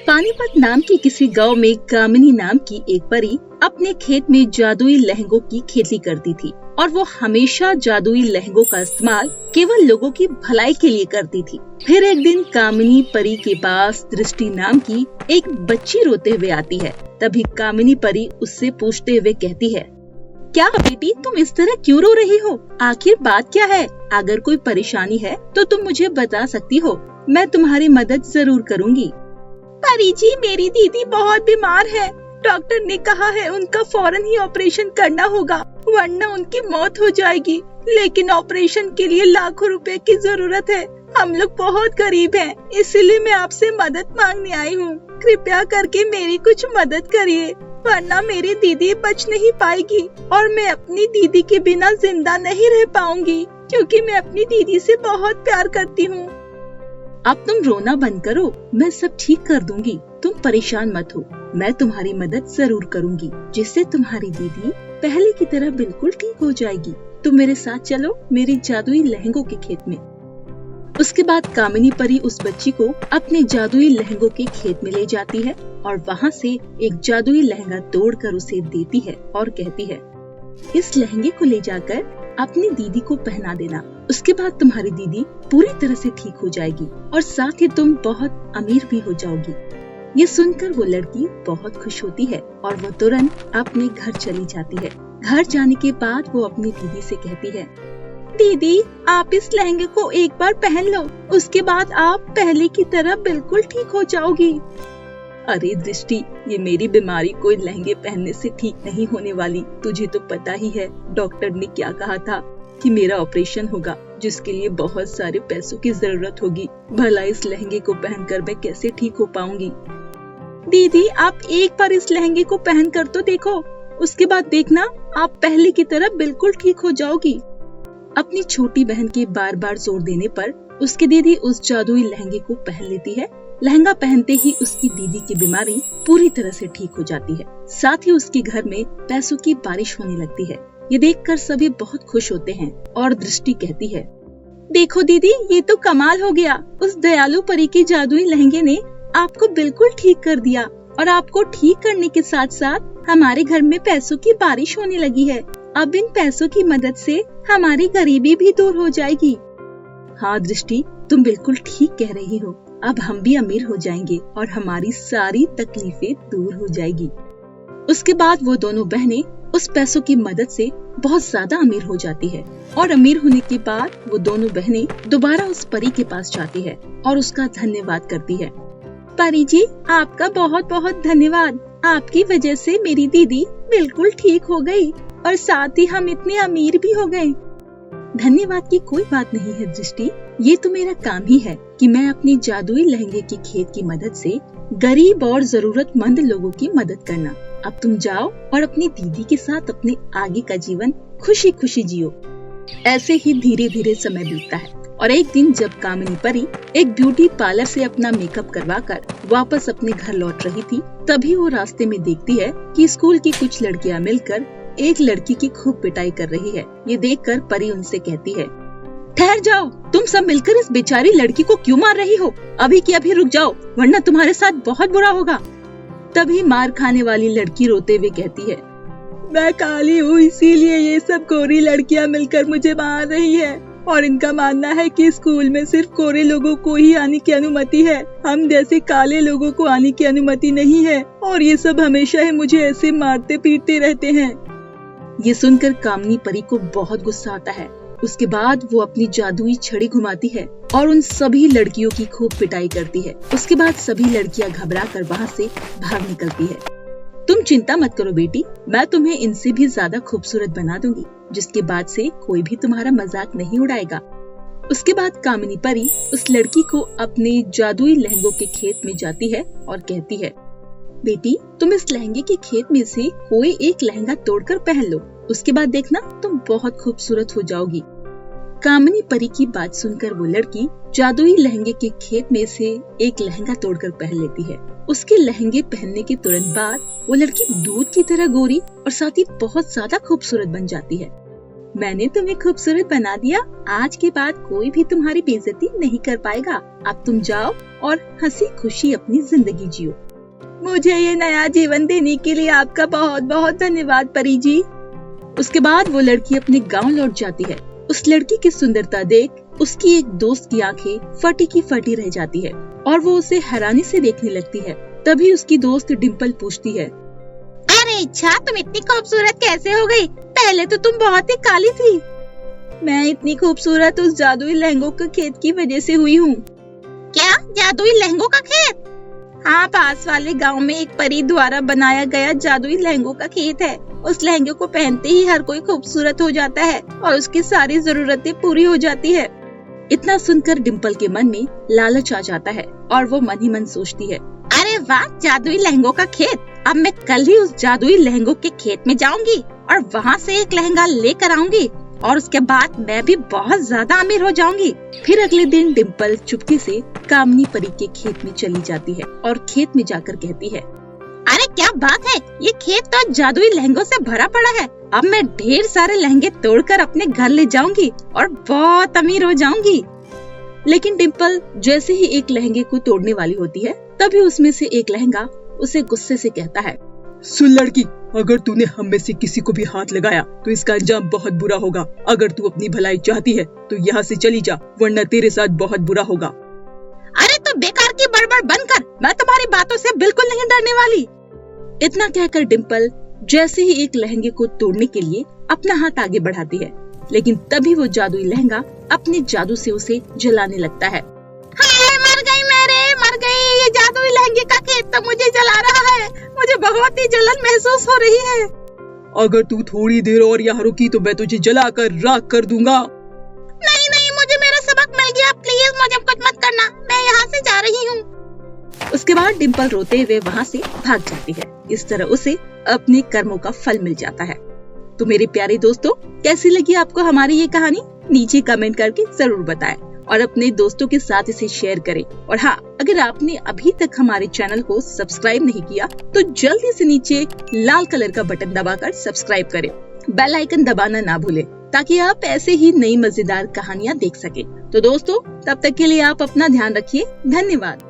पानीपत नाम की किसी गांव में कामिनी नाम की एक परी अपने खेत में जादुई लहंगों की खेती करती थी और वो हमेशा जादुई लहंगों का इस्तेमाल केवल लोगों की भलाई के लिए करती थी। फिर एक दिन कामिनी परी के पास दृष्टि नाम की एक बच्ची रोते हुए आती है। तभी कामिनी परी उससे पूछते हुए कहती है, क्या बेटी तुम इस तरह क्यों रो रही हो? आखिर बात क्या है? अगर कोई परेशानी है तो तुम मुझे बता सकती हो, मैं तुम्हारी मदद जरूर करूँगी। परी जी, मेरी दीदी बहुत बीमार है। डॉक्टर ने कहा है उनका फौरन ही ऑपरेशन करना होगा वरना उनकी मौत हो जाएगी। लेकिन ऑपरेशन के लिए लाखों रुपए की जरूरत है। हम लोग बहुत गरीब हैं, इसीलिए मैं आपसे मदद मांगने आई हूँ। कृपया करके मेरी कुछ मदद करिए वरना मेरी दीदी बच नहीं पाएगी और मैं अपनी दीदी के बिना जिंदा नहीं रह पाऊंगी, क्योंकि मैं अपनी दीदी से बहुत प्यार करती हूँ। अब तुम रोना बंद करो, मैं सब ठीक कर दूंगी। तुम परेशान मत हो, मैं तुम्हारी मदद जरूर करूंगी, जिससे तुम्हारी दीदी पहले की तरह बिल्कुल ठीक हो जाएगी। तुम मेरे साथ चलो मेरी जादुई लहंगों के खेत में। उसके बाद कामिनी परी उस बच्ची को अपने जादुई लहंगों के खेत में ले जाती है और वहाँ से एक जादुई लहंगा तोड़कर उसे देती है और कहती है, इस लहंगे को ले जाकर अपनी दीदी को पहना देना। उसके बाद तुम्हारी दीदी पूरी तरह से ठीक हो जाएगी और साथ ही तुम बहुत अमीर भी हो जाओगी। ये सुनकर वो लड़की बहुत खुश होती है और वो तुरंत अपने घर चली जाती है। घर जाने के बाद वो अपनी दीदी से कहती है, दीदी आप इस लहंगे को एक बार पहन लो, उसके बाद आप पहले की तरह बिल्कुल ठीक हो जाओगी। अरे दृष्टि, ये मेरी बीमारी कोई लहंगे पहनने से ठीक नहीं होने वाली। तुझे तो पता ही है डॉक्टर ने क्या कहा था कि मेरा ऑपरेशन होगा, जिसके लिए बहुत सारे पैसों की जरूरत होगी। भला इस लहंगे को पहनकर मैं कैसे ठीक हो पाऊंगी? दीदी आप एक बार इस लहंगे को पहन कर तो देखो, उसके बाद देखना आप पहले की तरह बिल्कुल ठीक हो जाओगी। अपनी छोटी बहन के बार बार जोर देने पर उसकी दीदी उस जादुई लहंगे को पहन लेती है। लहंगा पहनते ही उसकी दीदी की बीमारी पूरी तरह से ठीक हो जाती है। साथ ही उसके घर में पैसों की बारिश होने लगती है। ये देखकर सभी बहुत खुश होते हैं और दृष्टि कहती है, देखो दीदी ये तो कमाल हो गया। उस दयालु परी के जादुई लहंगे ने आपको बिल्कुल ठीक कर दिया और आपको ठीक करने के साथ साथ हमारे घर में पैसों की बारिश होने लगी है। अब इन पैसों की मदद से हमारी गरीबी भी दूर हो जाएगी। हाँ दृष्टि, तुम बिल्कुल ठीक कह रही हो। अब हम भी अमीर हो जाएंगे और हमारी सारी तकलीफें दूर हो जाएगी। उसके बाद वो दोनों बहनें उस पैसों की मदद से बहुत ज्यादा अमीर हो जाती है और अमीर होने के बाद वो दोनों बहनें दोबारा उस परी के पास जाती है और उसका धन्यवाद करती है। परी जी आपका बहुत बहुत धन्यवाद। आपकी वजह से मेरी दीदी बिल्कुल ठीक हो गई और साथ ही हम इतने अमीर भी हो गए। धन्यवाद की कोई बात नहीं है दृष्टि, ये तो मेरा काम ही है कि मैं अपनी जादुई लहंगे की खेत की मदद से गरीब और जरूरतमंद लोगों की मदद करना। अब तुम जाओ और अपनी दीदी के साथ अपने आगे का जीवन खुशी खुशी जियो। ऐसे ही धीरे धीरे समय बीतता है और एक दिन जब कामिनी परी एक ब्यूटी पार्लर से अपना मेकअप करवाकर वापस अपने घर लौट रही थी, तभी वो रास्ते में देखती है कि स्कूल की कुछ लड़कियां मिलकर एक लड़की की खूब पिटाई कर रही है। ये देखकर परी उनसे कहती है, ठहर जाओ, तुम सब मिलकर इस बेचारी लड़की को क्यों मार रही हो? अभी की अभी रुक जाओ वरना तुम्हारे साथ बहुत बुरा होगा। तभी मार खाने वाली लड़की रोते हुए कहती है, मैं काली हूँ इसीलिए ये सब गोरी लड़कियाँ मिलकर मुझे मार रही है और इनका मानना है कि स्कूल में सिर्फ गोरे लोगों को ही आने की अनुमति है, हम जैसे काले लोगों को आने की अनुमति नहीं है और ये सब हमेशा ही मुझे ऐसे मारते पीटते रहते हैं। ये सुनकर कामिनी परी को बहुत गुस्सा आता है। उसके बाद वो अपनी जादुई छड़ी घुमाती है और उन सभी लड़कियों की खूब पिटाई करती है। उसके बाद सभी लड़कियां घबराकर वहाँ से भाग निकलती है। तुम चिंता मत करो बेटी, मैं तुम्हें इनसे भी ज्यादा खूबसूरत बना दूंगी, जिसके बाद से कोई भी तुम्हारा मजाक नहीं उड़ाएगा। उसके बाद कामिनी परी उस लड़की को अपने जादुई लहंगों के खेत में जाती है और कहती है, बेटी तुम इस लहंगे के खेत में से कोई एक लहंगा तोड़कर पहन लो, उसके बाद देखना तुम बहुत खूबसूरत हो जाओगी। कामिनी परी की बात सुनकर वो लड़की जादुई लहंगे के खेत में से एक लहंगा तोड़कर पहन लेती है। उसके लहंगे पहनने के तुरंत बाद वो लड़की दूध की तरह गोरी और साथ ही बहुत ज्यादा खूबसूरत बन जाती है। मैंने तुम्हें खूबसूरत बना दिया। आज के बाद कोई भी तुम्हारी बेइज्जती नहीं कर पाएगा। अब तुम जाओ और हंसी खुशी अपनी जिंदगी जियो। मुझे ये नया जीवन देने के लिए आपका बहुत बहुत धन्यवाद परी जी। उसके बाद वो लड़की अपने गांव लौट जाती है। उस लड़की की सुंदरता देख उसकी एक दोस्त की आंखें फटी की फटी रह जाती है और वो उसे हैरानी से देखने लगती है। तभी उसकी दोस्त डिम्पल पूछती है, अरे इच्छा, तुम इतनी खूबसूरत कैसे हो गई? पहले तो तुम बहुत ही काली थी। मैं इतनी खूबसूरत उस जादुई लहंगों के खेत की वजह से हुई हूँ। क्या, जादुई लहंगों का खेत? हाँ, पास वाले गांव में एक परी द्वारा बनाया गया जादुई लहंगों का खेत है। उस लहंगे को पहनते ही हर कोई खूबसूरत हो जाता है और उसकी सारी जरूरतें पूरी हो जाती है। इतना सुनकर डिम्पल के मन में लालच आ जाता है और वो मन ही मन सोचती है, अरे वाह, जादुई लहंगों का खेत। अब मैं कल ही उस जादुई लहंगों के खेत में जाऊंगी और वहाँ से एक लहंगा लेकर आऊंगी और उसके बाद मैं भी बहुत ज्यादा अमीर हो जाऊंगी। फिर अगले दिन डिम्पल चुपके से कामनी परी के खेत में चली जाती है और खेत में जाकर कहती है, अरे क्या बात है, ये खेत तो जादुई लहंगों से भरा पड़ा है। अब मैं ढेर सारे लहंगे तोड़कर अपने घर ले जाऊंगी और बहुत अमीर हो जाऊंगी। लेकिन डिम्पल जैसे ही एक लहंगे को तोड़ने वाली होती है तभी उसमें से एक लहंगा उसे गुस्से से कहता है, सुन लड़की, अगर तूने हम में से किसी को भी हाथ लगाया तो इसका अंजाम बहुत बुरा होगा। अगर तू अपनी भलाई चाहती है तो यहाँ से चली जा, वरना तेरे साथ बहुत बुरा होगा। अरे तो बेकार की बड़बड़ बंद कर, मैं तुम्हारी बातों से बिल्कुल नहीं डरने वाली। इतना कहकर डिम्पल जैसे ही एक लहंगे को तोड़ने के लिए अपना हाथ आगे बढ़ाती है, लेकिन तभी वो जादुई लहंगा अपने जादू से उसे जलाने लगता है। हाय, मर गई, ये जादुई लहंगे का खेत तो मुझे जला रहा है। मुझे बहुत ही जलन महसूस हो रही है। अगर तू थोड़ी देर और यहाँ रुकी तो मैं तुझे जलाकर राख कर दूंगा। नहीं, मुझे मेरा सबक मिल गया। प्लीज मुझे कुछ मत करना, मैं यहाँ से जा रही हूँ। उसके बाद डिम्पल रोते हुए वहाँ से भाग जाती है। इस तरह उसे अपने कर्मों का फल मिल जाता है। तो मेरे प्यारे दोस्तों, कैसी लगी आपको हमारी ये कहानी? नीचे कमेंट करके जरूर बताएं और अपने दोस्तों के साथ इसे शेयर करें। और हाँ, अगर आपने अभी तक हमारे चैनल को सब्सक्राइब नहीं किया तो जल्दी से नीचे लाल कलर का बटन दबाकर सब्सक्राइब करें। बेल आइकन दबाना ना भूलें ताकि आप ऐसे ही नई मजेदार कहानियाँ देख सकें। तो दोस्तों, तब तक के लिए आप अपना ध्यान रखिए। धन्यवाद।